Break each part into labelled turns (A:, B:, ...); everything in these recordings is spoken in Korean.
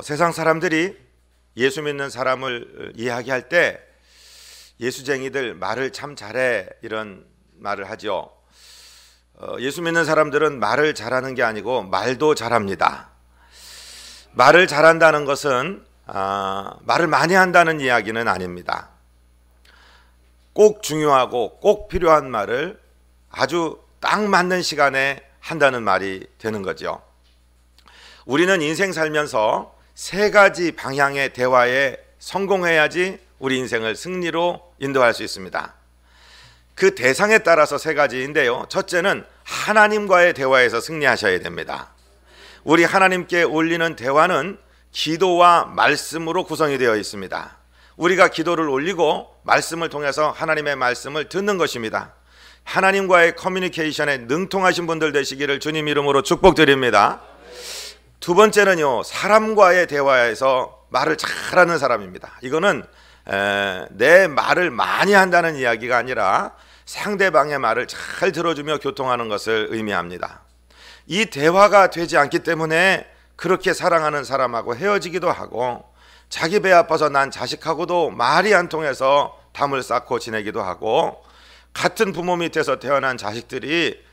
A: 세상 사람들이 예수 믿는 사람을 이야기할 때 예수쟁이들 말을 참 잘해 이런 말을 하죠. 예수 믿는 사람들은 말을 잘하는 게 아니고 말도 잘합니다. 말을 잘한다는 것은 말을 많이 한다는 이야기는 아닙니다. 꼭 중요하고 꼭 필요한 말을 아주 딱 맞는 시간에 한다는 말이 되는 거죠. 우리는 인생 살면서 세 가지 방향의 대화에 성공해야지 우리 인생을 승리로 인도할 수 있습니다. 그 대상에 따라서 세 가지인데요. 첫째는 하나님과의 대화에서 승리하셔야 됩니다. 우리 하나님께 올리는 대화는 기도와 말씀으로 구성이 되어 있습니다. 우리가 기도를 올리고 말씀을 통해서 하나님의 말씀을 듣는 것입니다. 하나님과의 커뮤니케이션에 능통하신 분들 되시기를 주님 이름으로 축복드립니다. 두 번째는요, 사람과의 대화에서 말을 잘하는 사람입니다. 이거는 내 말을 많이 한다는 이야기가 아니라 상대방의 말을 잘 들어주며 교통하는 것을 의미합니다. 이 대화가 되지 않기 때문에 그렇게 사랑하는 사람하고 헤어지기도 하고, 자기 배 아파서 난 자식하고도 말이 안 통해서 담을 쌓고 지내기도 하고, 같은 부모 밑에서 태어난 자식들이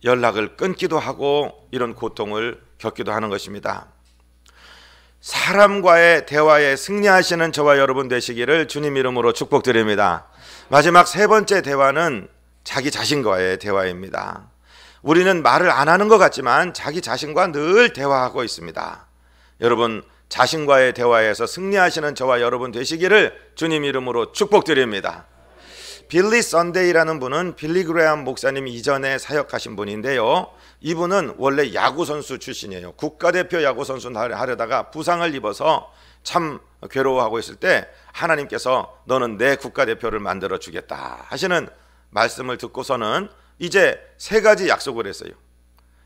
A: 연락을 끊기도 하고, 이런 고통을 겪기도 하는 것입니다. 사람과의 대화에 승리하시는 저와 여러분 되시기를 주님 이름으로 축복드립니다. 마지막 세 번째 대화는 자기 자신과의 대화입니다. 우리는 말을 안 하는 것 같지만 자기 자신과 늘 대화하고 있습니다. 여러분, 자신과의 대화에서 승리하시는 저와 여러분 되시기를 주님 이름으로 축복드립니다. 빌리 선데이라는 분은 빌리 그레엄 목사님이 이전에 사역하신 분인데요. 이분은 원래 야구선수 출신이에요. 국가대표 야구선수 하려다가 부상을 입어서 참 괴로워하고 있을 때 하나님께서 너는 내 국가대표를 만들어 주겠다 하시는 말씀을 듣고서는 이제 세 가지 약속을 했어요.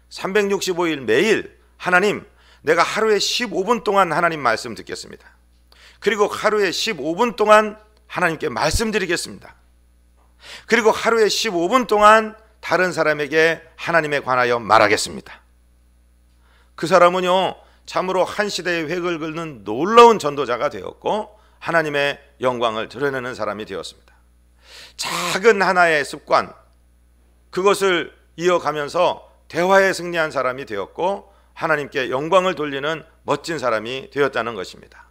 A: 365일 매일 하나님, 내가 하루에 15분 동안 하나님 말씀 듣겠습니다. 그리고 하루에 15분 동안 하나님께 말씀드리겠습니다. 그리고 하루에 15분 동안 다른 사람에게 하나님에 관하여 말하겠습니다. 그 사람은요, 참으로 한 시대의 획을 긋는 놀라운 전도자가 되었고 하나님의 영광을 드러내는 사람이 되었습니다. 작은 하나의 습관, 그것을 이어가면서 대화에 승리한 사람이 되었고 하나님께 영광을 돌리는 멋진 사람이 되었다는 것입니다.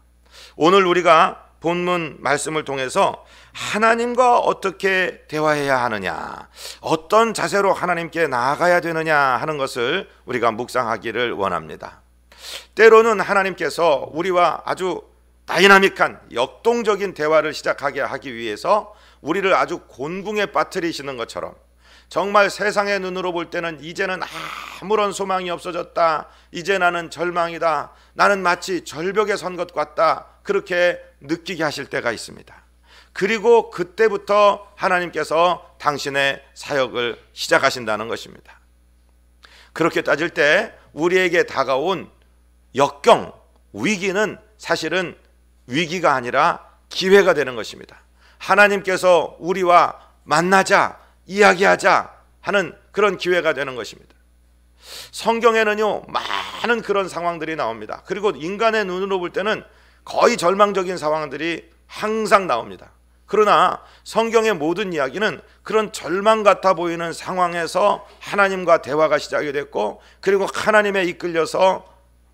A: 오늘 우리가 본문 말씀을 통해서 하나님과 어떻게 대화해야 하느냐, 어떤 자세로 하나님께 나아가야 되느냐 하는 것을 우리가 묵상하기를 원합니다. 때로는 하나님께서 우리와 아주 다이나믹한 역동적인 대화를 시작하게 하기 위해서 우리를 아주 곤궁에 빠뜨리시는 것처럼, 정말 세상의 눈으로 볼 때는 이제는 아무런 소망이 없어졌다, 이제 나는 절망이다, 나는 마치 절벽에 선 것 같다, 그렇게 느끼게 하실 때가 있습니다. 그리고 그때부터 하나님께서 당신의 사역을 시작하신다는 것입니다. 그렇게 따질 때 우리에게 다가온 역경, 위기는 사실은 위기가 아니라 기회가 되는 것입니다. 하나님께서 우리와 만나자, 이야기하자 하는 그런 기회가 되는 것입니다. 성경에는요, 많은 그런 상황들이 나옵니다. 그리고 인간의 눈으로 볼 때는 거의 절망적인 상황들이 항상 나옵니다. 그러나 성경의 모든 이야기는 그런 절망 같아 보이는 상황에서 하나님과 대화가 시작이 됐고, 그리고 하나님에 이끌려서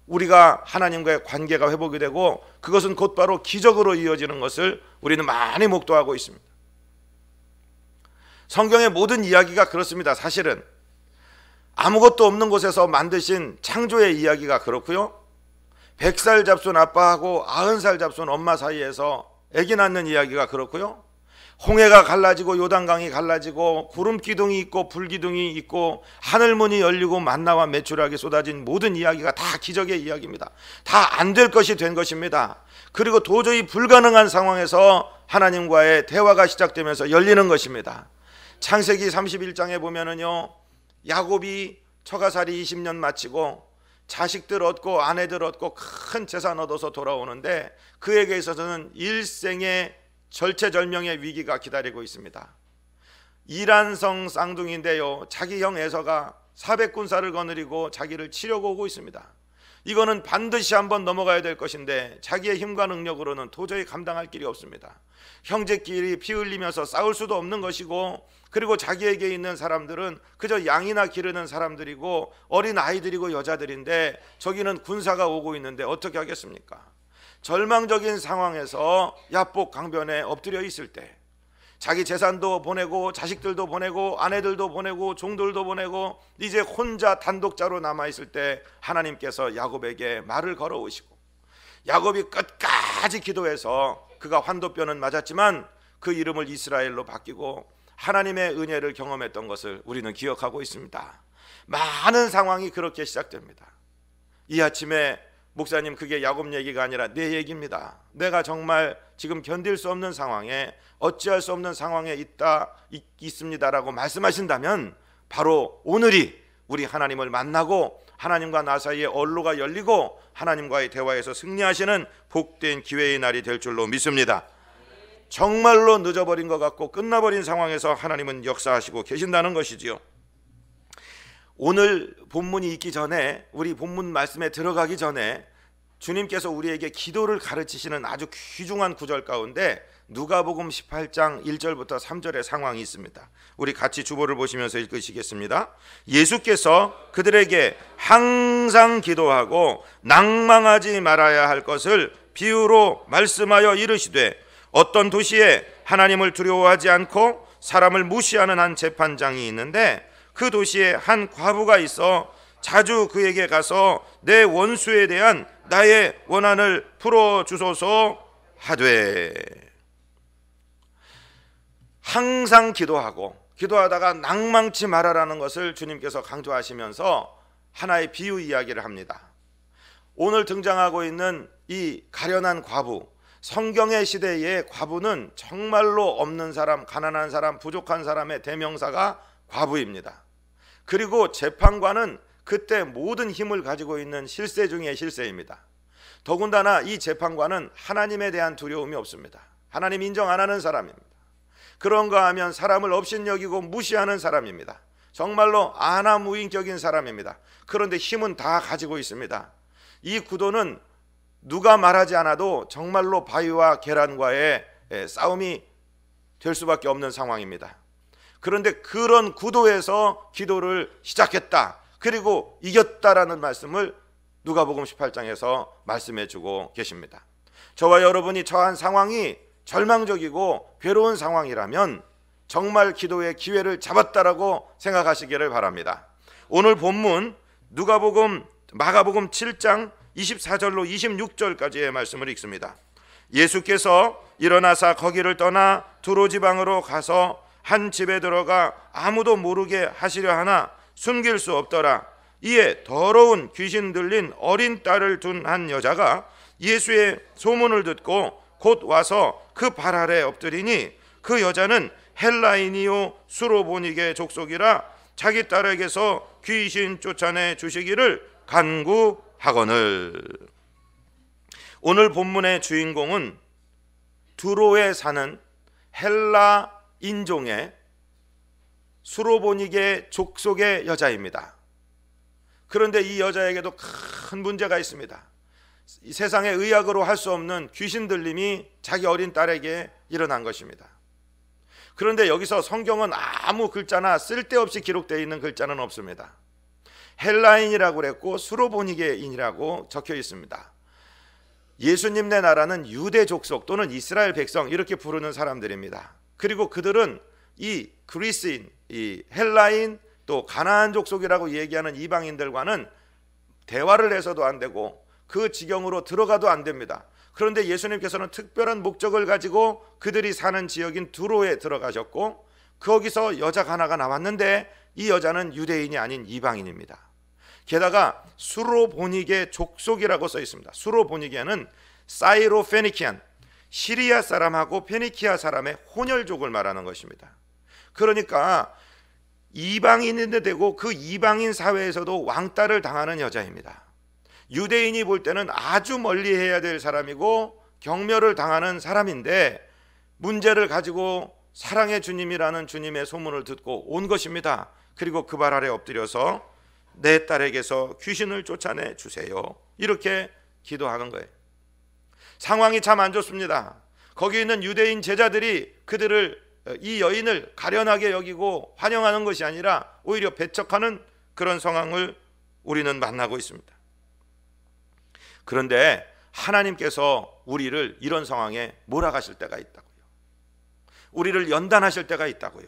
A: 우리가 하나님과의 관계가 회복이 되고, 그것은 곧바로 기적으로 이어지는 것을 우리는 많이 목도하고 있습니다. 성경의 모든 이야기가 그렇습니다. 사실은 아무것도 없는 곳에서 만드신 창조의 이야기가 그렇고요, 100살 잡순 아빠하고 90살 잡순 엄마 사이에서 아기 낳는 이야기가 그렇고요, 홍해가 갈라지고 요단강이 갈라지고 구름 기둥이 있고 불 기둥이 있고 하늘문이 열리고 만나와 메추라기 쏟아진 모든 이야기가 다 기적의 이야기입니다. 다 안 될 것이 된 것입니다. 그리고 도저히 불가능한 상황에서 하나님과의 대화가 시작되면서 열리는 것입니다. 창세기 31장에 보면은요, 야곱이 처가살이 20년 마치고 자식들 얻고 아내들 얻고 큰 재산 얻어서 돌아오는데 그에게 있어서는 일생의 절체절명의 위기가 기다리고 있습니다. 이란성 쌍둥이인데요, 자기 형 에서가 400군사를 거느리고 자기를 치려고 오고 있습니다. 이거는 반드시 한번 넘어가야 될 것인데 자기의 힘과 능력으로는 도저히 감당할 길이 없습니다. 형제끼리 피 흘리면서 싸울 수도 없는 것이고, 그리고 자기에게 있는 사람들은 그저 양이나 기르는 사람들이고 어린 아이들이고 여자들인데 저기는 군사가 오고 있는데 어떻게 하겠습니까? 절망적인 상황에서 야복 강변에 엎드려 있을 때 자기 재산도 보내고 자식들도 보내고 아내들도 보내고 종들도 보내고 이제 혼자 단독자로 남아있을 때 하나님께서 야곱에게 말을 걸어오시고, 야곱이 끝까지 기도해서 그가 환도뼈는 맞았지만 그 이름을 이스라엘로 바뀌고 하나님의 은혜를 경험했던 것을 우리는 기억하고 있습니다. 많은 상황이 그렇게 시작됩니다. 이 아침에 목사님, 그게 야곱 얘기가 아니라 내 얘기입니다. 내가 정말 지금 견딜 수 없는 상황에, 어찌할 수 없는 상황에 있습니다라고 말씀하신다면 바로 오늘이 우리 하나님을 만나고 하나님과 나 사이에 언로가 열리고 하나님과의 대화에서 승리하시는 복된 기회의 날이 될 줄로 믿습니다. 정말로 늦어버린 것 같고 끝나버린 상황에서 하나님은 역사하시고 계신다는 것이지요. 오늘 본문이 있기 전에, 우리 본문 말씀에 들어가기 전에 주님께서 우리에게 기도를 가르치시는 아주 귀중한 구절 가운데 누가복음 18장 1절부터 3절의 상황이 있습니다. 우리 같이 주보를 보시면서 읽으시겠습니다. 예수께서 그들에게 항상 기도하고 낭망하지 말아야 할 것을 비유로 말씀하여 이르시되, 어떤 도시에 하나님을 두려워하지 않고 사람을 무시하는 한 재판장이 있는데 그 도시에 한 과부가 있어 자주 그에게 가서 내 원수에 대한 나의 원한을 풀어주소서 하되, 항상 기도하다가 낭망치 말아라는 것을 주님께서 강조하시면서 하나의 비유 이야기를 합니다. 오늘 등장하고 있는 이 가련한 과부, 성경의 시대의 과부는 정말로 없는 사람, 가난한 사람, 부족한 사람의 대명사가 과부입니다. 그리고 재판관은 그때 모든 힘을 가지고 있는 실세 중의 실세입니다. 더군다나 이 재판관은 하나님에 대한 두려움이 없습니다. 하나님 인정 안 하는 사람입니다. 그런가 하면 사람을 업신여기고 무시하는 사람입니다. 정말로 안하무인격인 사람입니다. 그런데 힘은 다 가지고 있습니다. 이 구도는 누가 말하지 않아도 정말로 바위와 계란과의 싸움이 될 수밖에 없는 상황입니다. 그런데 그런 구도에서 기도를 시작했다, 그리고 이겼다라는 말씀을 누가복음 18장에서 말씀해 주고 계십니다. 저와 여러분이 처한 상황이 절망적이고 괴로운 상황이라면 정말 기도의 기회를 잡았다라고 생각하시기를 바랍니다. 오늘 본문 마가복음 7장 24절로 26절까지의 말씀을 읽습니다. 예수께서 일어나사 거기를 떠나 두로 지방으로 가서 한 집에 들어가 아무도 모르게 하시려 하나 숨길 수 없더라. 이에 더러운 귀신 들린 어린 딸을 둔 한 여자가 예수의 소문을 듣고 곧 와서 그 발 아래 엎드리니, 그 여자는 헬라인이요 수로보니게 족속이라 자기 딸에게서 귀신 쫓아내 주시기를 간구하거늘. 오늘 본문의 주인공은 두로에 사는 헬라 인종의 수로보니게 족속의 여자입니다. 그런데 이 여자에게도 큰 문제가 있습니다. 이 세상에 의학으로 할 수 없는 귀신 들림이 자기 어린 딸에게 일어난 것입니다. 그런데 여기서 성경은 아무 글자나 쓸데없이 기록되어 있는 글자는 없습니다. 헬라인이라고 그랬고 수로보니게인이라고 적혀 있습니다. 예수님네 나라는 유대 족속 또는 이스라엘 백성 이렇게 부르는 사람들입니다. 그리고 그들은 이 그리스인, 이 헬라인, 또 가나안 족속이라고 얘기하는 이방인들과는 대화를 해서도 안 되고 그 지경으로 들어가도 안 됩니다. 그런데 예수님께서는 특별한 목적을 가지고 그들이 사는 지역인 두로에 들어가셨고, 거기서 여자 하나가 나왔는데 이 여자는 유대인이 아닌 이방인입니다. 게다가 수로보니게 족속이라고 써 있습니다. 수로보니게는 사이로페니키안, 시리아 사람하고 페니키아 사람의 혼혈족을 말하는 것입니다. 그러니까 이방인인데 되고 그 이방인 사회에서도 왕따를 당하는 여자입니다. 유대인이 볼 때는 아주 멀리 해야 될 사람이고 경멸을 당하는 사람인데 문제를 가지고 사랑의 주님이라는 주님의 소문을 듣고 온 것입니다. 그리고 그 발 아래 엎드려서 내 딸에게서 귀신을 쫓아내 주세요. 이렇게 기도하는 거예요. 상황이 참 안 좋습니다. 거기 있는 유대인 제자들이 이 여인을 가련하게 여기고 환영하는 것이 아니라 오히려 배척하는 그런 상황을 우리는 만나고 있습니다. 그런데 하나님께서 우리를 이런 상황에 몰아가실 때가 있다고요. 우리를 연단하실 때가 있다고요.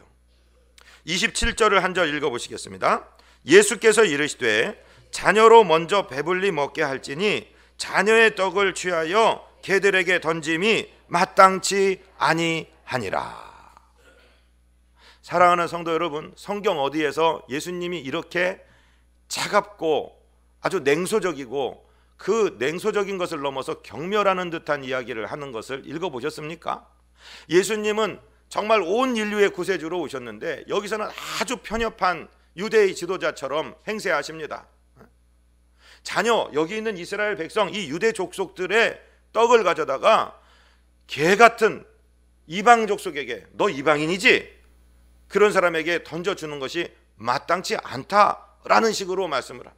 A: 27절을 한 절 읽어보시겠습니다. 예수께서 이르시되 자녀로 먼저 배불리 먹게 할지니 자녀의 떡을 취하여 개들에게 던짐이 마땅치 아니하니라. 사랑하는 성도 여러분, 성경 어디에서 예수님이 이렇게 차갑고 아주 냉소적이고 그 냉소적인 것을 넘어서 경멸하는 듯한 이야기를 하는 것을 읽어보셨습니까? 예수님은 정말 온 인류의 구세주로 오셨는데 여기서는 아주 편협한 유대의 지도자처럼 행세하십니다. 자녀, 여기 있는 이스라엘 백성, 이 유대 족속들의 떡을 가져다가 개 같은 이방 족속에게, 너 이방인이지? 그런 사람에게 던져주는 것이 마땅치 않다라는 식으로 말씀을 합니다.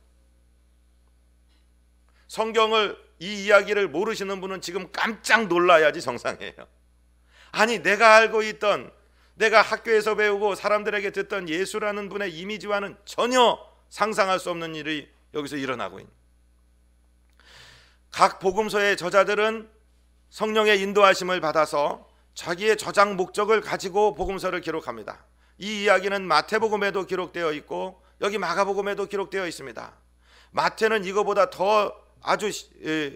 A: 성경을, 이 이야기를 모르시는 분은 지금 깜짝 놀라야지 정상이에요. 아니, 내가 알고 있던, 내가 학교에서 배우고 사람들에게 듣던 예수라는 분의 이미지와는 전혀 상상할 수 없는 일이 여기서 일어나고 있는. 각 복음서의 저자들은 성령의 인도하심을 받아서 자기의 저장 목적을 가지고 복음서를 기록합니다. 이 이야기는 마태복음에도 기록되어 있고 여기 마가복음에도 기록되어 있습니다. 마태는 이거보다 더 아주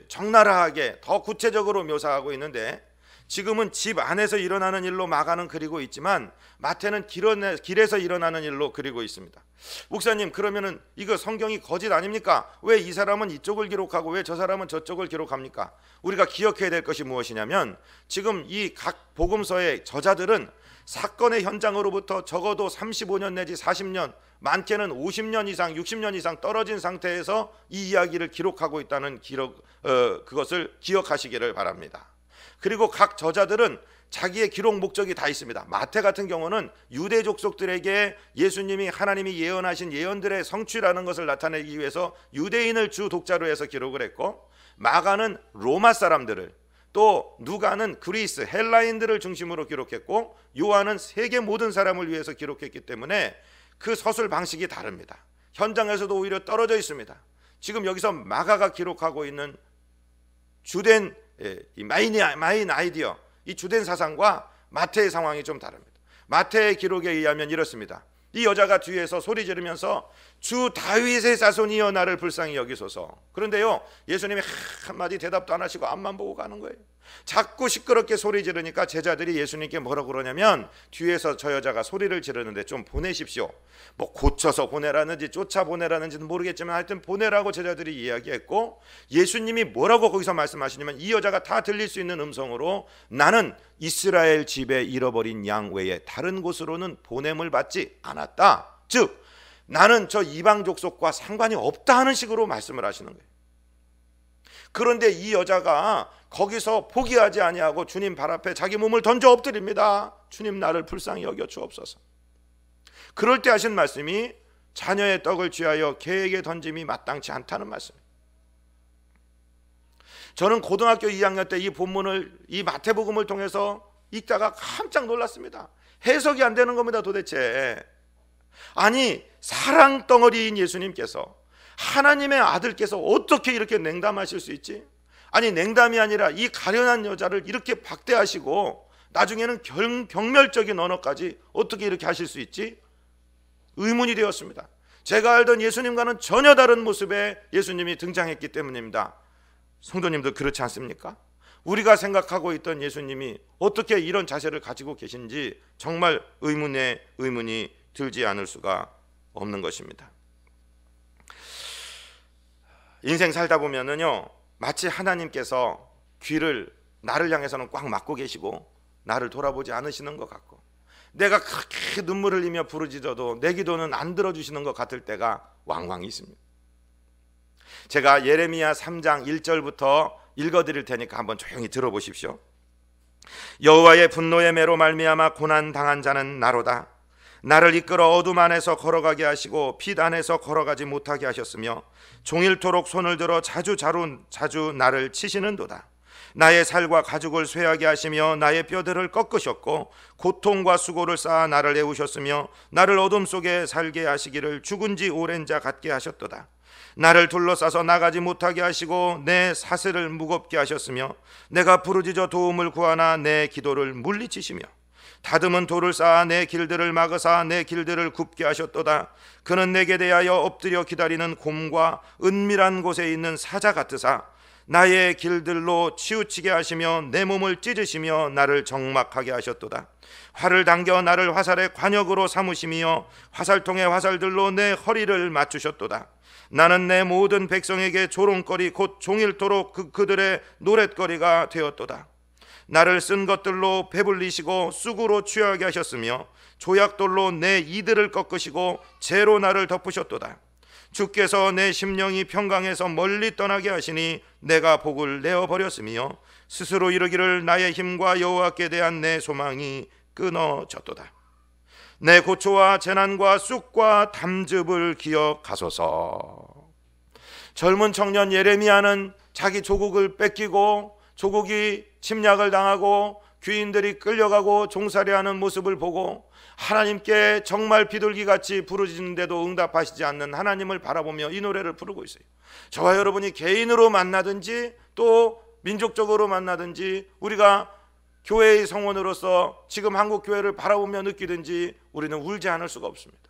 A: 적나라하게 더 구체적으로 묘사하고 있는데, 지금은 집 안에서 일어나는 일로 마가는 그리고 있지만 마태는 길에서 일어나는 일로 그리고 있습니다. 목사님, 그러면은 이거 성경이 거짓 아닙니까? 왜 이 사람은 이쪽을 기록하고 왜 저 사람은 저쪽을 기록합니까? 우리가 기억해야 될 것이 무엇이냐면, 지금 이 각 복음서의 저자들은 사건의 현장으로부터 적어도 35년 내지 40년, 많게는 50년 이상, 60년 이상 떨어진 상태에서 이 이야기를 기록하고 있다는 그것을 기억하시기를 바랍니다. 그리고 각 저자들은 자기의 기록 목적이 다 있습니다. 마태 같은 경우는 유대 족속들에게 예수님이 하나님이 예언하신 예언들의 성취라는 것을 나타내기 위해서 유대인을 주 독자로 해서 기록을 했고, 마가는 로마 사람들을, 또 누가는 그리스 헬라인들을 중심으로 기록했고, 요한은 세계 모든 사람을 위해서 기록했기 때문에 그 서술 방식이 다릅니다. 현장에서도 오히려 떨어져 있습니다. 지금 여기서 마가가 기록하고 있는 주된 이 마인 아이디어, 이 주된 사상과 마태의 상황이 좀 다릅니다. 마태의 기록에 의하면 이렇습니다. 이 여자가 뒤에서 소리 지르면서 주 다윗의 자손이여 나를 불쌍히 여기소서. 그런데요, 예수님이 한마디 대답도 안 하시고 앞만 보고 가는 거예요. 자꾸 시끄럽게 소리 지르니까 제자들이 예수님께 뭐라고 그러냐면, 뒤에서 저 여자가 소리를 지르는데 좀 보내십시오. 뭐 고쳐서 보내라는지 쫓아 보내라는지는 모르겠지만 하여튼 보내라고 제자들이 이야기했고, 예수님이 뭐라고 거기서 말씀하시냐면, 이 여자가 다 들릴 수 있는 음성으로 나는 이스라엘 집에 잃어버린 양 외에 다른 곳으로는 보냄을 받지 않았다. 즉 나는 저 이방 족속과 상관이 없다 하는 식으로 말씀을 하시는 거예요. 그런데 이 여자가 거기서 포기하지 아니하고 주님 발 앞에 자기 몸을 던져 엎드립니다. 주님, 나를 불쌍히 여겨 주옵소서. 그럴 때 하신 말씀이 자녀의 떡을 취하여 개에게 던짐이 마땅치 않다는 말씀입니다. 저는 고등학교 2학년 때 이 본문을, 이 마태복음을 통해서 읽다가 깜짝 놀랐습니다. 해석이 안 되는 겁니다, 도대체. 아니, 사랑 덩어리인 예수님께서, 하나님의 아들께서 어떻게 이렇게 냉담하실 수 있지? 아니, 냉담이 아니라 이 가련한 여자를 이렇게 박대하시고 나중에는 경멸적인 언어까지 어떻게 이렇게 하실 수 있지? 의문이 되었습니다. 제가 알던 예수님과는 전혀 다른 모습의 예수님이 등장했기 때문입니다. 성도님도 그렇지 않습니까? 우리가 생각하고 있던 예수님이 어떻게 이런 자세를 가지고 계신지 정말 의문이 들지 않을 수가 없는 것입니다. 인생 살다 보면은요, 마치 하나님께서 귀를 나를 향해서는 꽉 막고 계시고 나를 돌아보지 않으시는 것 같고, 내가 그렇게 눈물을 흘리며 부르짖어도 내 기도는 안 들어주시는 것 같을 때가 왕왕 있습니다. 제가 예레미야 3장 1절부터 읽어드릴 테니까 한번 조용히 들어보십시오. 여호와의 분노의 매로 말미암아 고난 당한 자는 나로다. 나를 이끌어 어둠 안에서 걸어가게 하시고 빛 안에서 걸어가지 못하게 하셨으며 종일토록 손을 들어 자주 나를 치시는도다. 나의 살과 가죽을 쇠하게 하시며 나의 뼈들을 꺾으셨고 고통과 수고를 쌓아 나를 애우셨으며 나를 어둠 속에 살게 하시기를 죽은 지 오랜 자 같게 하셨도다. 나를 둘러싸서 나가지 못하게 하시고 내 사슬을 무겁게 하셨으며 내가 부르짖어 도움을 구하나 내 기도를 물리치시며 다듬은 돌을 쌓아 내 길들을 막으사 내 길들을 굽게 하셨도다. 그는 내게 대하여 엎드려 기다리는 곰과 은밀한 곳에 있는 사자 같으사 나의 길들로 치우치게 하시며 내 몸을 찢으시며 나를 적막하게 하셨도다. 활을 당겨 나를 화살의 관역으로 삼으시며 화살통의 화살들로 내 허리를 맞추셨도다. 나는 내 모든 백성에게 조롱거리 곧 종일토록 그들의 노랫거리가 되었도다. 나를 쓴 것들로 배불리시고 쑥으로 취하게 하셨으며 조약돌로 내 이들을 꺾으시고 재로 나를 덮으셨도다. 주께서 내 심령이 평강에서 멀리 떠나게 하시니 내가 복을 내어버렸으며 스스로 이르기를 나의 힘과 여호와께 대한 내 소망이 끊어졌도다. 내 고초와 재난과 쑥과 담즙을 기억하소서. 젊은 청년 예레미야는 자기 조국을 뺏기고 조국이 침략을 당하고 귀인들이 끌려가고 종살이하는 모습을 보고 하나님께 정말 비둘기같이 부르짖는데도 응답하시지 않는 하나님을 바라보며 이 노래를 부르고 있어요. 저와 여러분이 개인으로 만나든지 또 민족적으로 만나든지 우리가 교회의 성원으로서 지금 한국교회를 바라보며 느끼든지 우리는 울지 않을 수가 없습니다.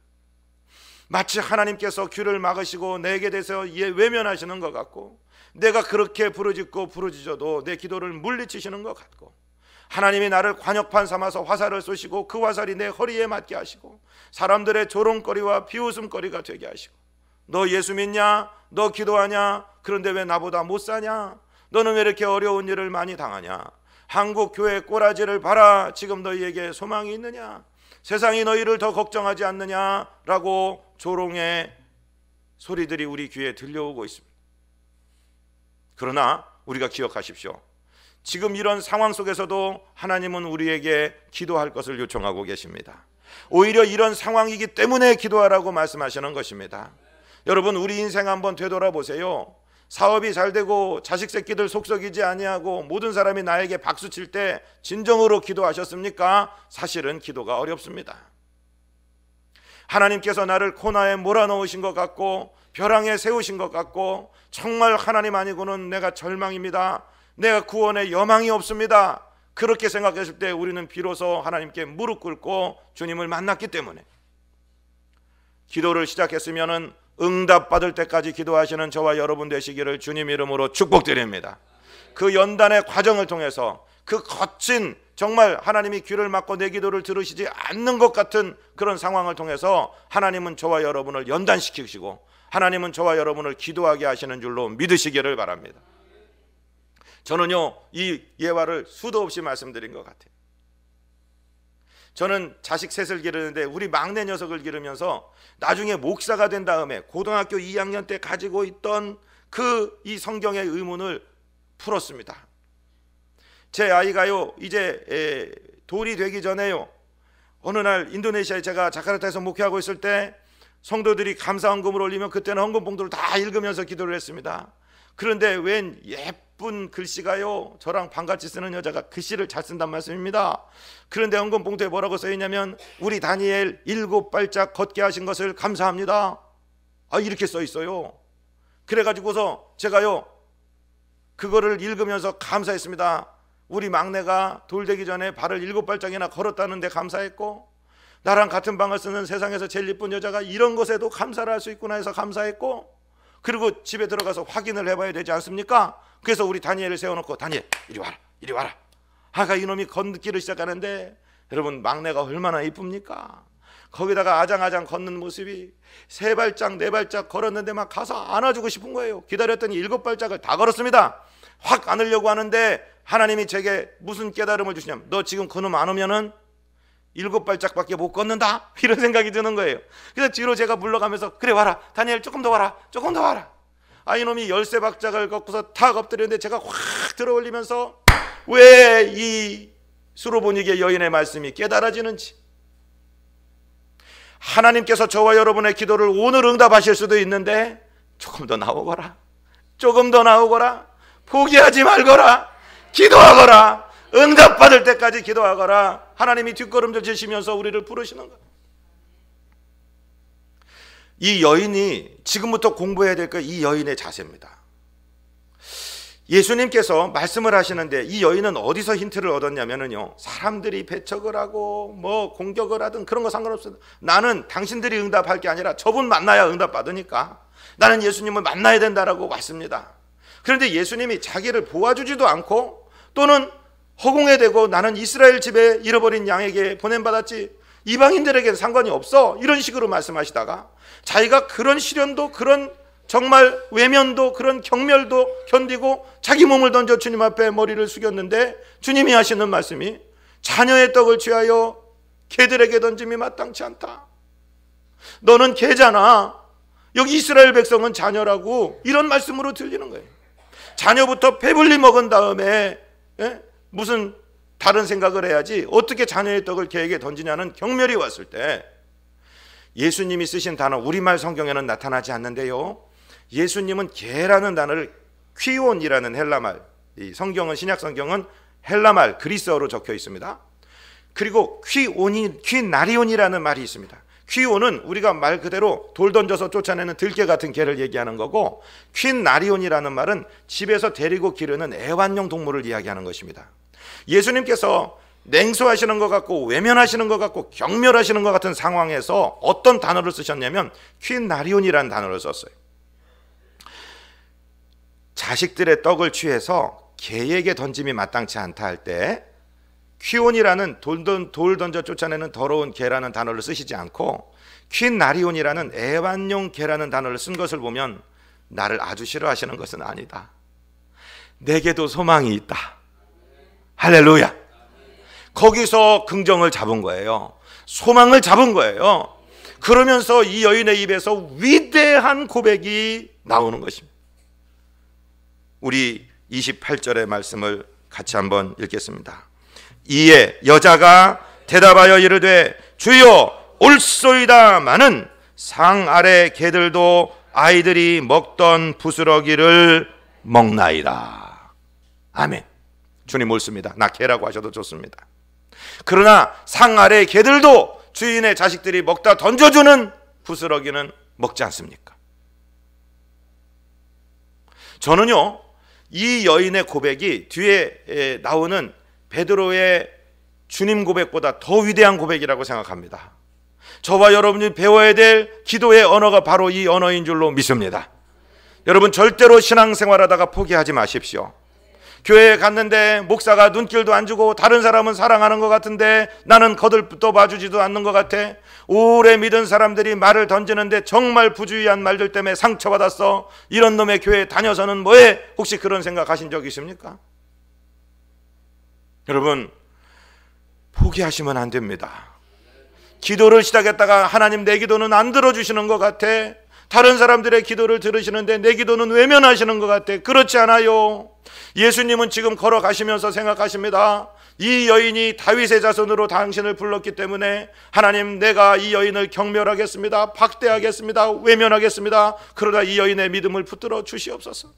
A: 마치 하나님께서 귀를 막으시고 내게 대해서 외면하시는 것 같고 내가 그렇게 부르짖어도 내 기도를 물리치시는 것 같고 하나님이 나를 관역판 삼아서 화살을 쏘시고 그 화살이 내 허리에 맞게 하시고 사람들의 조롱거리와 비웃음거리가 되게 하시고 너 예수 믿냐? 너 기도하냐? 그런데 왜 나보다 못 사냐? 너는 왜 이렇게 어려운 일을 많이 당하냐? 한국 교회 꼬라지를 봐라. 지금 너희에게 소망이 있느냐? 세상이 너희를 더 걱정하지 않느냐라고 조롱의 소리들이 우리 귀에 들려오고 있습니다. 그러나 우리가 기억하십시오. 지금 이런 상황 속에서도 하나님은 우리에게 기도할 것을 요청하고 계십니다. 오히려 이런 상황이기 때문에 기도하라고 말씀하시는 것입니다. 여러분, 우리 인생 한번 되돌아보세요. 사업이 잘 되고 자식 새끼들 속썩이지 아니하고 모든 사람이 나에게 박수 칠 때 진정으로 기도하셨습니까? 사실은 기도가 어렵습니다. 하나님께서 나를 코너에 몰아넣으신 것 같고 벼랑에 세우신 것 같고 정말 하나님 아니고는 내가 절망입니다. 내가 구원의 여망이 없습니다. 그렇게 생각했을 때 우리는 비로소 하나님께 무릎 꿇고 주님을 만났기 때문에 기도를 시작했으면은 응답받을 때까지 기도하시는 저와 여러분 되시기를 주님 이름으로 축복드립니다. 그 연단의 과정을 통해서 그 거친 정말 하나님이 귀를 막고 내 기도를 들으시지 않는 것 같은 그런 상황을 통해서 하나님은 저와 여러분을 연단시키시고 하나님은 저와 여러분을 기도하게 하시는 줄로 믿으시기를 바랍니다. 저는요 이 예화를 수도 없이 말씀드린 것 같아요. 저는 자식 셋을 기르는데 우리 막내 녀석을 기르면서 나중에 목사가 된 다음에 고등학교 2학년 때 가지고 있던 이 성경의 의문을 풀었습니다. 제 아이가요 이제 돌이 되기 전에요 어느 날 인도네시아에 제가 자카르타에서 목회하고 있을 때 성도들이 감사 헌금을 올리면 그때는 헌금 봉투를 다 읽으면서 기도를 했습니다. 그런데 웬 예쁜 글씨가요 저랑 반같이 쓰는 여자가 글씨를 잘 쓴단 말씀입니다. 그런데 헌금 봉투에 뭐라고 써있냐면 우리 다니엘 7발짝 걷게 하신 것을 감사합니다. 이렇게 써 있어요. 그래가지고서 제가요 그거를 읽으면서 감사했습니다. 우리 막내가 돌 되기 전에 발을 7발짝이나 걸었다는데 감사했고 나랑 같은 방을 쓰는 세상에서 제일 예쁜 여자가 이런 것에도 감사를 할 수 있구나 해서 감사했고 그리고 집에 들어가서 확인을 해봐야 되지 않습니까? 그래서 우리 다니엘을 세워놓고 다니엘 이리 와라 이리 와라. 이놈이 걷기를 시작하는데 여러분 막내가 얼마나 이쁩니까? 거기다가 아장아장 걷는 모습이 3발짝 4발짝 걸었는데 막 가서 안아주고 싶은 거예요. 기다렸더니 7발짝을 다 걸었습니다. 확 안으려고 하는데 하나님이 제게 무슨 깨달음을 주시냐면 너 지금 그놈 안 오면은 7발짝밖에 못 걷는다 이런 생각이 드는 거예요. 그래서 뒤로 제가 물러가면서 그래 와라 다니엘 조금 더 와라 조금 더 와라. 이놈이 13발짝을 걷고서 탁 엎드렸는데 제가 확 들어올리면서 왜 이 수로보니게 여인의 말씀이 깨달아지는지 하나님께서 저와 여러분의 기도를 오늘 응답하실 수도 있는데 조금 더 나오거라, 조금 더 나오거라, 포기하지 말거라, 기도하거라, 응답받을 때까지 기도하거라. 하나님이 뒷걸음질 치시면서 우리를 부르시는 거예요. 이 여인이 지금부터 공부해야 될 거, 이 여인의 자세입니다. 예수님께서 말씀을 하시는데 이 여인은 어디서 힌트를 얻었냐면요, 사람들이 배척을 하고 뭐 공격을 하든 그런 거 상관없어요. 나는 당신들이 응답할 게 아니라 저분 만나야 응답받으니까 나는 예수님을 만나야 된다라고 왔습니다. 그런데 예수님이 자기를 보아주지도 않고 또는 허공에 대고 나는 이스라엘 집에 잃어버린 양에게 보냄받았지 이방인들에게는 상관이 없어, 이런 식으로 말씀하시다가 자기가 그런 시련도, 그런 정말 외면도, 그런 경멸도 견디고 자기 몸을 던져 주님 앞에 머리를 숙였는데 주님이 하시는 말씀이 자녀의 떡을 취하여 개들에게 던짐이 마땅치 않다. 너는 개잖아, 여기 이스라엘 백성은 자녀라고, 이런 말씀으로 들리는 거예요. 자녀부터 배불리 먹은 다음에 무슨 다른 생각을 해야지 어떻게 자녀의 떡을 개에게 던지냐는 경멸이 왔을 때 예수님이 쓰신 단어, 우리말 성경에는 나타나지 않는데요, 예수님은 개라는 단어를 퀴온이라는 헬라말, 이 성경은, 신약 성경은 헬라말 그리스어로 적혀 있습니다. 그리고 퀴나리온이라는 말이 있습니다. 퀴온은 우리가 말 그대로 돌 던져서 쫓아내는 들개 같은 개를 얘기하는 거고, 퀴나리온이라는 말은 집에서 데리고 기르는 애완용 동물을 이야기하는 것입니다. 예수님께서 냉소하시는 것 같고 외면하시는 것 같고 경멸하시는 것 같은 상황에서 어떤 단어를 쓰셨냐면 퀴나리온이라는 단어를 썼어요. 자식들의 떡을 취해서 개에게 던짐이 마땅치 않다 할 때 퀴온이라는 돌 던져 쫓아내는 더러운 개라는 단어를 쓰시지 않고 퀴나리온이라는 애완용 개라는 단어를 쓴 것을 보면 나를 아주 싫어하시는 것은 아니다, 내게도 소망이 있다. 할렐루야. 거기서 긍정을 잡은 거예요. 소망을 잡은 거예요. 그러면서 이 여인의 입에서 위대한 고백이 나오는 것입니다. 우리 28절의 말씀을 같이 한번 읽겠습니다. 이에 여자가 대답하여 이르되 주여 옳소이다마는 상 아래 개들도 아이들이 먹던 부스러기를 먹나이다. 아멘. 주님 옳습니다. 나 개라고 하셔도 좋습니다. 그러나 상 아래 개들도 주인의 자식들이 먹다 던져주는 부스러기는 먹지 않습니까? 저는요, 이 여인의 고백이 뒤에 나오는 베드로의 주님 고백보다 더 위대한 고백이라고 생각합니다. 저와 여러분이 배워야 될 기도의 언어가 바로 이 언어인 줄로 믿습니다. 여러분 절대로 신앙생활하다가 포기하지 마십시오. 교회에 갔는데 목사가 눈길도 안 주고 다른 사람은 사랑하는 것 같은데 나는 거들떠 봐주지도 않는 것 같아. 오래 믿은 사람들이 말을 던지는데 정말 부주의한 말들 때문에 상처받았어. 이런 놈의 교회에 다녀서는 뭐해? 혹시 그런 생각하신 적 있습니까? 여러분 포기하시면 안 됩니다. 기도를 시작했다가 하나님 내 기도는 안 들어주시는 것 같아. 다른 사람들의 기도를 들으시는데 내 기도는 외면하시는 것 같아. 그렇지 않아요. 예수님은 지금 걸어가시면서 생각하십니다. 이 여인이 다윗의 자손으로 당신을 불렀기 때문에 하나님 내가 이 여인을 경멸하겠습니다, 박대하겠습니다, 외면하겠습니다. 그러다 이 여인의 믿음을 붙들어 주시옵소서.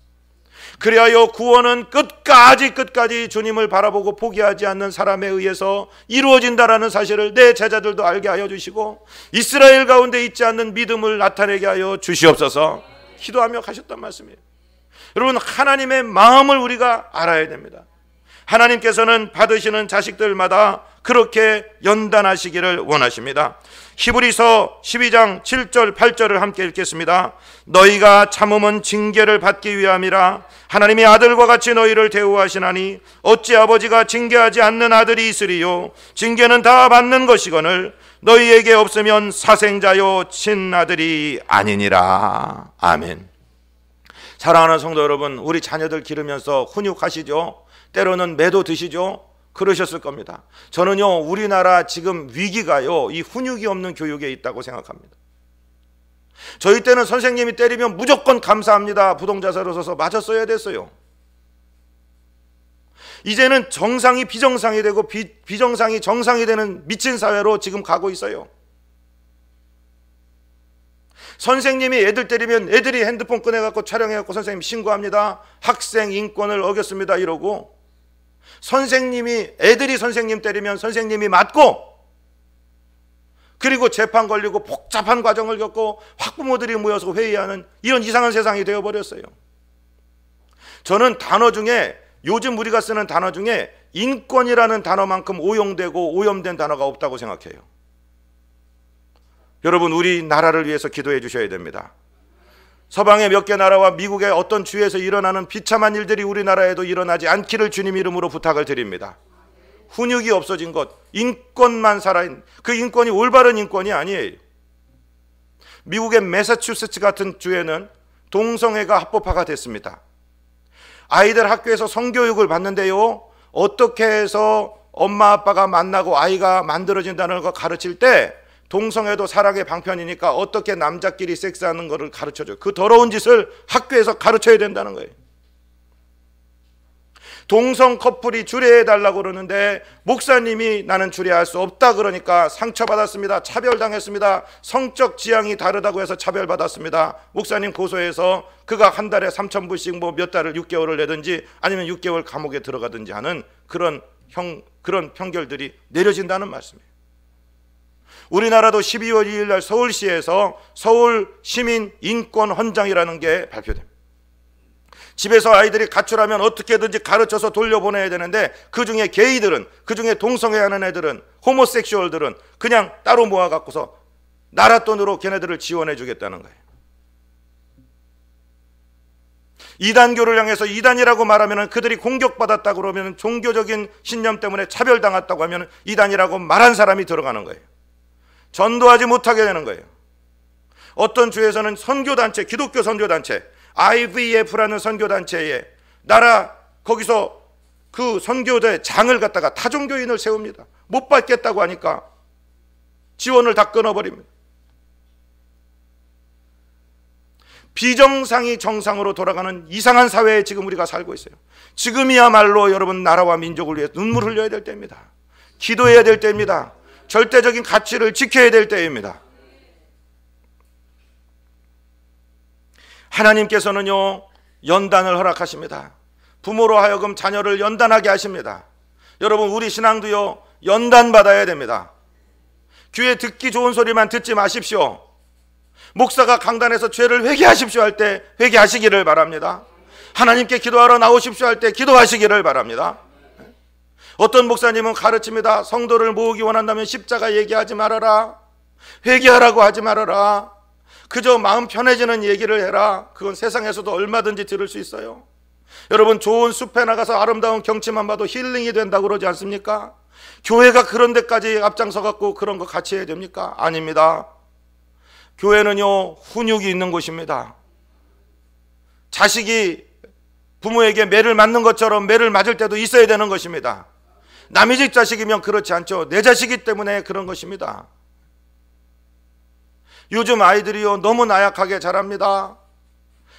A: 그리하여 구원은 끝까지 주님을 바라보고 포기하지 않는 사람에 의해서 이루어진다라는 사실을 내 제자들도 알게 하여 주시고 이스라엘 가운데 있지 않는 믿음을 나타내게 하여 주시옵소서. 기도하며 가셨단 말씀이에요. 여러분 하나님의 마음을 우리가 알아야 됩니다. 하나님께서는 받으시는 자식들마다 그렇게 연단하시기를 원하십니다. 히브리서 12장 7절 8절을 함께 읽겠습니다. 너희가 참음은 징계를 받기 위함이라. 하나님이 아들과 같이 너희를 대우하시나니 어찌 아버지가 징계하지 않는 아들이 있으리요. 징계는 다 받는 것이거늘 너희에게 없으면 사생자요 친아들이 아니니라. 아멘. 사랑하는 성도 여러분, 우리 자녀들 기르면서 훈육하시죠? 때로는 매도 드시죠? 그러셨을 겁니다. 저는요 우리나라 지금 위기가요 이 훈육이 없는 교육에 있다고 생각합니다. 저희 때는 선생님이 때리면 무조건 감사합니다 부동자사로 서서 맞았어야 됐어요. 이제는 정상이 비정상이 되고 비정상이 정상이 되는 미친 사회로 지금 가고 있어요. 선생님이 애들 때리면 애들이 핸드폰 꺼내갖고 촬영해갖고 선생님 신고합니다. 학생 인권을 어겼습니다. 이러고, 애들이 선생님 때리면 선생님이 맞고, 그리고 재판 걸리고 복잡한 과정을 겪고 학부모들이 모여서 회의하는 이런 이상한 세상이 되어버렸어요. 저는 단어 중에, 요즘 우리가 쓰는 단어 중에 인권이라는 단어만큼 오용되고 오염된 단어가 없다고 생각해요. 여러분, 우리나라를 위해서 기도해 주셔야 됩니다. 서방의 몇 개 나라와 미국의 어떤 주에서 일어나는 비참한 일들이 우리나라에도 일어나지 않기를 주님 이름으로 부탁을 드립니다. 훈육이 없어진 것, 인권만 살아있는, 그 인권이 올바른 인권이 아니에요. 미국의 매사추세츠 같은 주에는 동성애가 합법화가 됐습니다. 아이들 학교에서 성교육을 받는데요, 어떻게 해서 엄마 아빠가 만나고 아이가 만들어진다는 걸 가르칠 때 동성애도 사랑의 방편이니까 어떻게 남자끼리 섹스하는 것을 가르쳐줘요. 그 더러운 짓을 학교에서 가르쳐야 된다는 거예요. 동성 커플이 주례해달라고 그러는데 목사님이 나는 주례할 수 없다 그러니까 상처받았습니다. 차별당했습니다. 성적 지향이 다르다고 해서 차별받았습니다. 목사님 고소해서 그가 한 달에 3,000불씩 뭐 몇 달을 6개월을 내든지 아니면 6개월 감옥에 들어가든지 하는 그런 판결들이 내려진다는 말씀이에요. 우리나라도 12월 2일 날 서울시에서 서울 시민 인권 헌장이라는 게 발표됩니다. 집에서 아이들이 가출하면 어떻게든지 가르쳐서 돌려보내야 되는데, 그중에 게이들은, 그중에 동성애하는 애들은, 호모섹슈얼들은 그냥 따로 모아갖고서 나라 돈으로 걔네들을 지원해 주겠다는 거예요. 이단교를 향해서 이단이라고 말하면, 그들이 공격받았다고 그러면, 종교적인 신념 때문에 차별당했다고 하면 이단이라고 말한 사람이 들어가는 거예요. 전도하지 못하게 되는 거예요. 어떤 주에서는 선교단체, 기독교 선교단체 IVF라는 선교단체에 거기서 그 선교대 장을 갖다가 타종교인을 세웁니다. 못 받겠다고 하니까 지원을 다 끊어버립니다. 비정상이 정상으로 돌아가는 이상한 사회에 지금 우리가 살고 있어요. 지금이야말로 여러분, 나라와 민족을 위해 눈물 흘려야 될 때입니다. 기도해야 될 때입니다. 절대적인 가치를 지켜야 될 때입니다. 하나님께서는요, 연단을 허락하십니다. 부모로 하여금 자녀를 연단하게 하십니다. 여러분, 우리 신앙도요, 연단받아야 됩니다. 귀에 듣기 좋은 소리만 듣지 마십시오. 목사가 강단에서 죄를 회개하십시오 할 때 회개하시기를 바랍니다. 하나님께 기도하러 나오십시오 할 때 기도하시기를 바랍니다. 어떤 목사님은 가르칩니다. 성도를 모으기 원한다면 십자가 얘기하지 말아라, 회개하라고 하지 말아라, 그저 마음 편해지는 얘기를 해라. 그건 세상에서도 얼마든지 들을 수 있어요. 여러분, 좋은 숲에 나가서 아름다운 경치만 봐도 힐링이 된다고 그러지 않습니까? 교회가 그런 데까지 앞장서 갖고 그런 거 같이 해야 됩니까? 아닙니다. 교회는요, 훈육이 있는 곳입니다. 자식이 부모에게 매를 맞는 것처럼 매를 맞을 때도 있어야 되는 것입니다. 남의 집 자식이면 그렇지 않죠. 내 자식이기 때문에 그런 것입니다. 요즘 아이들이요, 너무 나약하게 자랍니다.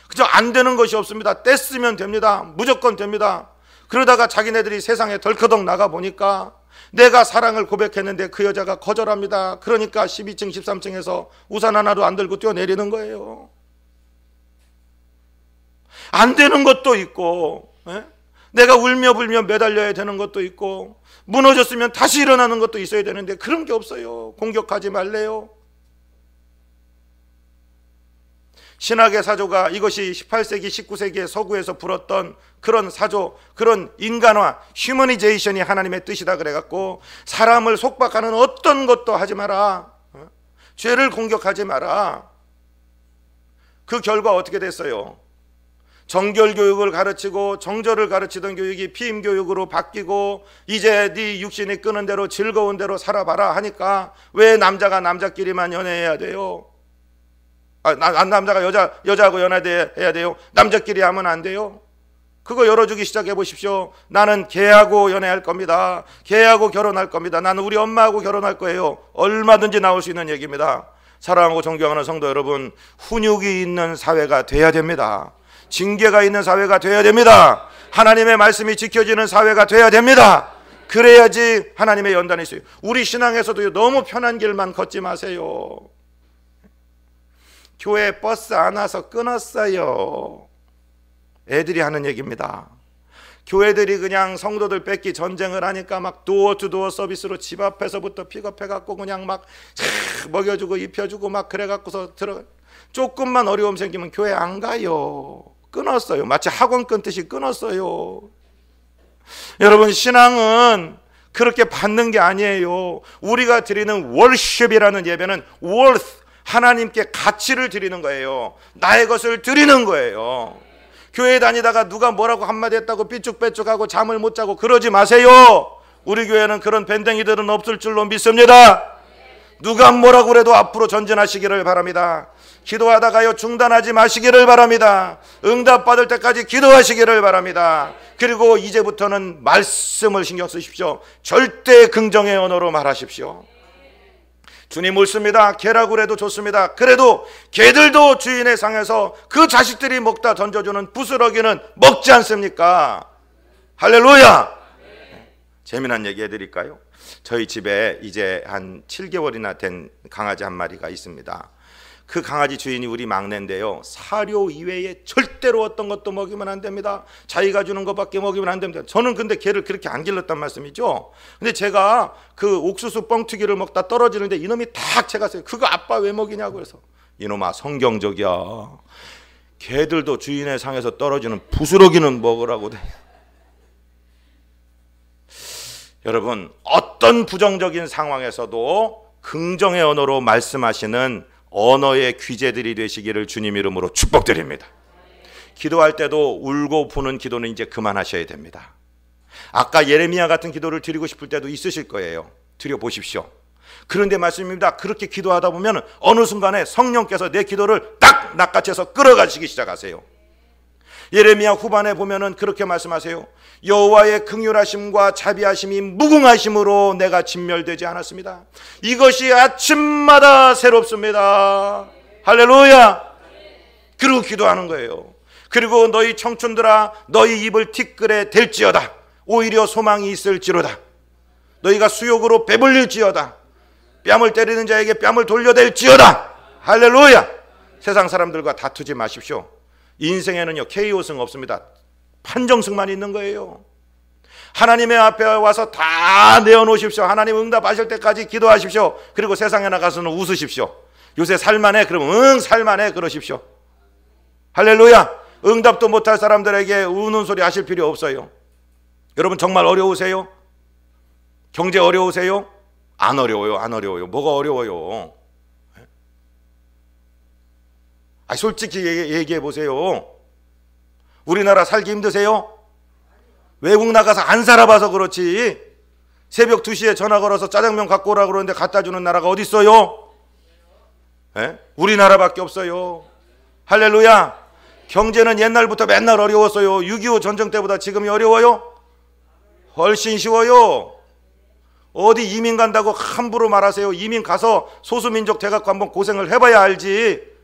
A: 그저 안 되는 것이 없습니다. 떼쓰면 됩니다. 무조건 됩니다. 그러다가 자기네들이 세상에 덜커덕 나가 보니까 내가 사랑을 고백했는데 그 여자가 거절합니다. 그러니까 12층 13층에서 우산 하나도 안 들고 뛰어내리는 거예요. 안 되는 것도 있고, 내가 울며 불며 매달려야 되는 것도 있고, 무너졌으면 다시 일어나는 것도 있어야 되는데 그런 게 없어요. 공격하지 말래요. 신학의 사조가 이것이 18세기 19세기의 서구에서 불었던 그런 사조, 그런 인간화, 휴머니제이션이 하나님의 뜻이다 그래갖고 사람을 속박하는 어떤 것도 하지 마라, 죄를 공격하지 마라. 그 결과 어떻게 됐어요? 정결교육을 가르치고 정절을 가르치던 교육이 피임교육으로 바뀌고 이제 네 육신이 끄는 대로 즐거운 대로 살아봐라 하니까 왜 남자가 남자끼리만 연애해야 돼요? 남자가 여자하고 연애해야 돼요? 남자끼리 하면 안 돼요? 그거 열어주기 시작해 보십시오. 나는 걔하고 연애할 겁니다. 걔하고 결혼할 겁니다. 나는 우리 엄마하고 결혼할 거예요. 얼마든지 나올 수 있는 얘기입니다. 사랑하고 존경하는 성도 여러분, 훈육이 있는 사회가 돼야 됩니다. 징계가 있는 사회가 돼야 됩니다. 하나님의 말씀이 지켜지는 사회가 돼야 됩니다. 그래야지 하나님의 연단이 있어요. 우리 신앙에서도 너무 편한 길만 걷지 마세요. 교회 버스 안 와서 끊었어요. 애들이 하는 얘기입니다. 교회들이 그냥 성도들 뺏기 전쟁을 하니까 막 도어 투 도어 서비스로 집 앞에서부터 픽업해갖고 그냥 막 먹여주고 입혀주고 막 그래갖고서 들어가. 조금만 어려움 생기면 교회 안 가요. 끊었어요. 마치 학원 끊듯이 끊었어요. 여러분, 신앙은 그렇게 받는 게 아니에요. 우리가 드리는 월십이라는 예배는 worth, 하나님께 가치를 드리는 거예요. 나의 것을 드리는 거예요. 교회 다니다가 누가 뭐라고 한마디 했다고 삐죽빼죽하고 잠을 못 자고 그러지 마세요. 우리 교회는 그런 밴댕이들은 없을 줄로 믿습니다. 누가 뭐라고 그래도 앞으로 전진하시기를 바랍니다. 기도하다가요 중단하지 마시기를 바랍니다. 응답받을 때까지 기도하시기를 바랍니다. 그리고 이제부터는 말씀을 신경 쓰십시오. 절대 긍정의 언어로 말하십시오. 주님 옳습니다. 개라고 그래도 좋습니다. 그래도 개들도 주인의 상에서 그 자식들이 먹다 던져주는 부스러기는 먹지 않습니까? 할렐루야. 재미난 얘기 해드릴까요? 저희 집에 이제 한 7개월이나 된 강아지 한 마리가 있습니다. 그 강아지 주인이 우리 막내인데요, 사료 이외에 절대로 어떤 것도 먹이면 안 됩니다. 자기가 주는 것밖에 먹이면 안 됩니다. 저는 근데 걔를 그렇게 안 길렀단 말씀이죠. 근데 제가 그 옥수수 뻥튀기를 먹다 떨어지는데 이놈이 탁 제가 그거 아빠 왜 먹이냐고. 그래서 이놈아, 성경적이야. 개들도 주인의 상에서 떨어지는 부스러기는 먹으라고 돼. 여러분, 어떤 부정적인 상황에서도 긍정의 언어로 말씀하시는 언어의 귀재들이 되시기를 주님 이름으로 축복드립니다. 기도할 때도 울고 부는 기도는 이제 그만하셔야 됩니다. 아까 예레미야 같은 기도를 드리고 싶을 때도 있으실 거예요. 드려보십시오. 그런데 말씀입니다. 그렇게 기도하다 보면 어느 순간에 성령께서 내 기도를 딱 낚아채서 끌어가시기 시작하세요. 예레미야 후반에 보면은 그렇게 말씀하세요. 여호와의 긍휼하심과 자비하심이 무궁하심으로 내가 진멸되지 않았습니다. 이것이 아침마다 새롭습니다. 할렐루야. 그리고 기도하는 거예요. 그리고 너희 청춘들아, 너희 입을 티끌에 댈지어다. 오히려 소망이 있을지로다. 너희가 수욕으로 배불릴지어다. 뺨을 때리는 자에게 뺨을 돌려댈지어다. 할렐루야. 세상 사람들과 다투지 마십시오. 인생에는요 KO승 없습니다. 판정승만 있는 거예요. 하나님의 앞에 와서 다 내어놓으십시오. 하나님 응답하실 때까지 기도하십시오. 그리고 세상에 나가서는 웃으십시오. 요새 살만해? 그러면 응 살만해 그러십시오. 할렐루야. 응답도 못할 사람들에게 우는 소리 하실 필요 없어요. 여러분, 정말 어려우세요? 경제 어려우세요? 안 어려워요. 안 어려워요. 뭐가 어려워요? 솔직히 얘기해 보세요. 우리나라 살기 힘드세요? 외국 나가서 안 살아봐서 그렇지. 새벽 2시에 전화 걸어서 짜장면 갖고 오라고 그러는데 갖다 주는 나라가 어디 있어요? 우리나라밖에 없어요. 할렐루야. 경제는 옛날부터 맨날 어려웠어요. 6.25 전쟁 때보다 지금이 어려워요? 훨씬 쉬워요. 어디 이민 간다고 함부로 말하세요. 이민 가서 소수민족 돼갖고 한번 고생을 해봐야 알지.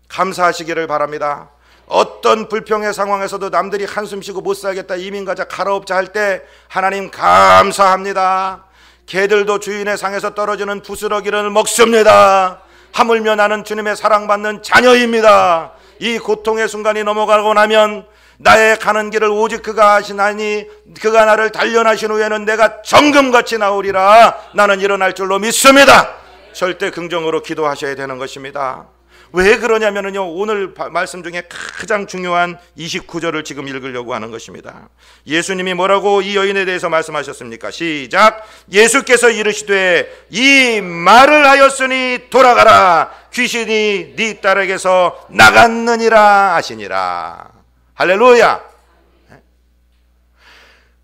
A: 감사하시기를 바랍니다. 어떤 불평의 상황에서도 남들이 한숨 쉬고 못 살겠다, 이민 가자, 갈아엎자 할 때 하나님 감사합니다. 개들도 주인의 상에서 떨어지는 부스러기를 먹습니다. 하물며 나는 주님의 사랑받는 자녀입니다. 이 고통의 순간이 넘어가고 나면 나의 가는 길을 오직 그가 하시나니 그가 나를 단련하신 후에는 내가 정금같이 나오리라. 나는 일어날 줄로 믿습니다. 절대 긍정으로 기도하셔야 되는 것입니다. 왜 그러냐면요, 오늘 말씀 중에 가장 중요한 29절을 지금 읽으려고 하는 것입니다. 예수님이 뭐라고 이 여인에 대해서 말씀하셨습니까? 시작. 예수께서 이르시되 이 말을 하였으니 돌아가라. 귀신이 네 딸에게서 나갔느니라 하시니라. 할렐루야.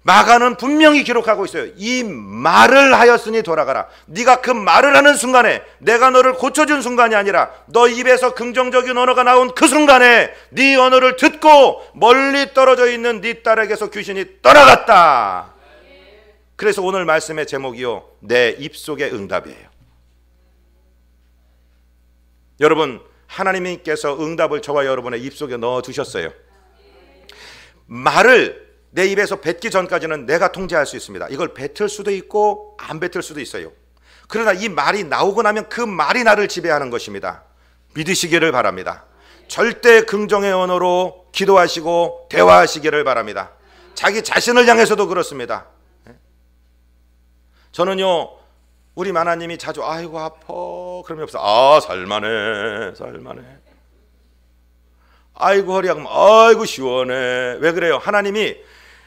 A: 마가는 분명히 기록하고 있어요. 이 말을 하였으니 돌아가라. 네가 그 말을 하는 순간에, 내가 너를 고쳐준 순간이 아니라 너 입에서 긍정적인 언어가 나온 그 순간에 네 언어를 듣고 멀리 떨어져 있는 네 딸에게서 귀신이 떠나갔다. 그래서 오늘 말씀의 제목이요, 내 입속의 응답이에요. 여러분, 하나님께서 응답을 저와 여러분의 입속에 넣어두셨어요. 말을 내 입에서 뱉기 전까지는 내가 통제할 수 있습니다. 이걸 뱉을 수도 있고 안 뱉을 수도 있어요. 그러나 이 말이 나오고 나면 그 말이 나를 지배하는 것입니다. 믿으시기를 바랍니다. 절대 긍정의 언어로 기도하시고 대화하시기를 바랍니다. 자기 자신을 향해서도 그렇습니다. 저는요, 우리 만화님이 자주 아이고 아파 그러면 없어. 살만해 살만해. 아이고 허리 아프면 아이고 시원해. 왜 그래요? 하나님이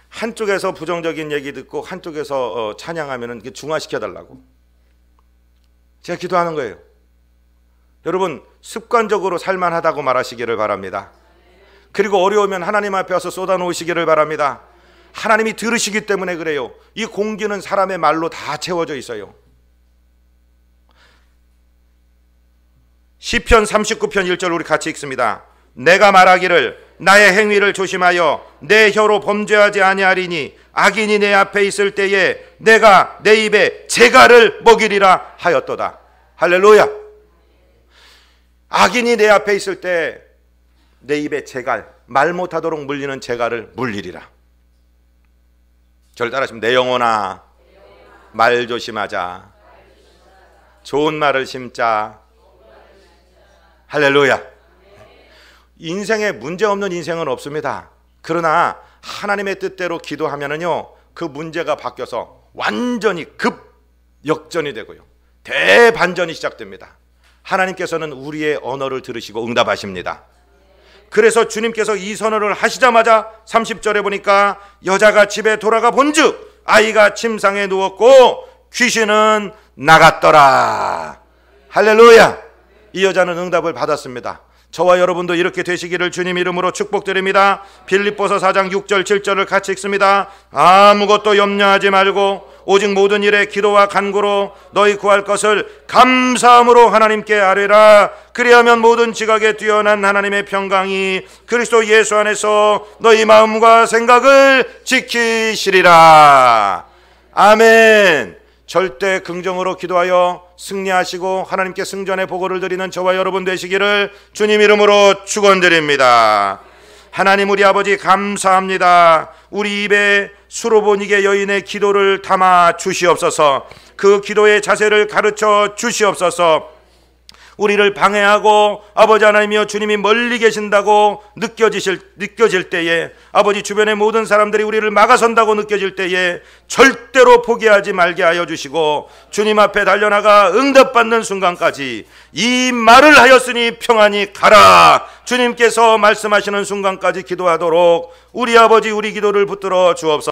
A: 한쪽에서 부정적인 얘기 듣고 한쪽에서 찬양하면 중화시켜 달라고 제가 기도하는 거예요. 여러분, 습관적으로 살만하다고 말하시기를 바랍니다. 그리고 어려우면 하나님 앞에 와서 쏟아놓으시기를 바랍니다. 하나님이 들으시기 때문에 그래요. 이 공기는 사람의 말로 다 채워져 있어요. 시편 39편 1절 우리 같이 읽습니다. 내가 말하기를 나의 행위를 조심하여 내 혀로 범죄하지 아니하리니 악인이 내 앞에 있을 때에 내가 내 입에 재갈을 먹이리라 하였도다. 할렐루야. 악인이 내 앞에 있을 때 내 입에 재갈, 말 못하도록 물리는 재갈을 물리리라. 저를 따라하시면 내 영혼아 말 조심하자. 좋은 말을 심자. 할렐루야. 인생에 문제없는 인생은 없습니다. 그러나 하나님의 뜻대로 기도하면은요, 그 문제가 바뀌어서 완전히 급 역전이 되고요, 대반전이 시작됩니다. 하나님께서는 우리의 언어를 들으시고 응답하십니다. 그래서 주님께서 이 선언을 하시자마자 30절에 보니까 여자가 집에 돌아가 본즉 아이가 침상에 누웠고 귀신은 나갔더라. 할렐루야. 이 여자는 응답을 받았습니다. 저와 여러분도 이렇게 되시기를 주님 이름으로 축복드립니다. 빌립보서 4장 6절 7절을 같이 읽습니다. 아무것도 염려하지 말고 오직 모든 일에 기도와 간구로 너희 구할 것을 감사함으로 하나님께 아뢰라. 그리하면 모든 지각에 뛰어난 하나님의 평강이 그리스도 예수 안에서 너희 마음과 생각을 지키시리라. 아멘. 절대 긍정으로 기도하여 승리하시고 하나님께 승전의 보고를 드리는 저와 여러분 되시기를 주님 이름으로 축원드립니다. 하나님 우리 아버지 감사합니다. 우리 입에 수로보니게 여인의 기도를 담아 주시옵소서. 그 기도의 자세를 가르쳐 주시옵소서. 우리를 방해하고 아버지 하나님이여 주님이 멀리 계신다고 느껴질 때에, 아버지 주변의 모든 사람들이 우리를 막아선다고 느껴질 때에 절대로 포기하지 말게 하여 주시고 주님 앞에 달려나가 응답받는 순간까지 이 말을 하였으니 평안히 가라 주님께서 말씀하시는 순간까지 기도하도록 우리 아버지 우리 기도를 붙들어 주옵소서.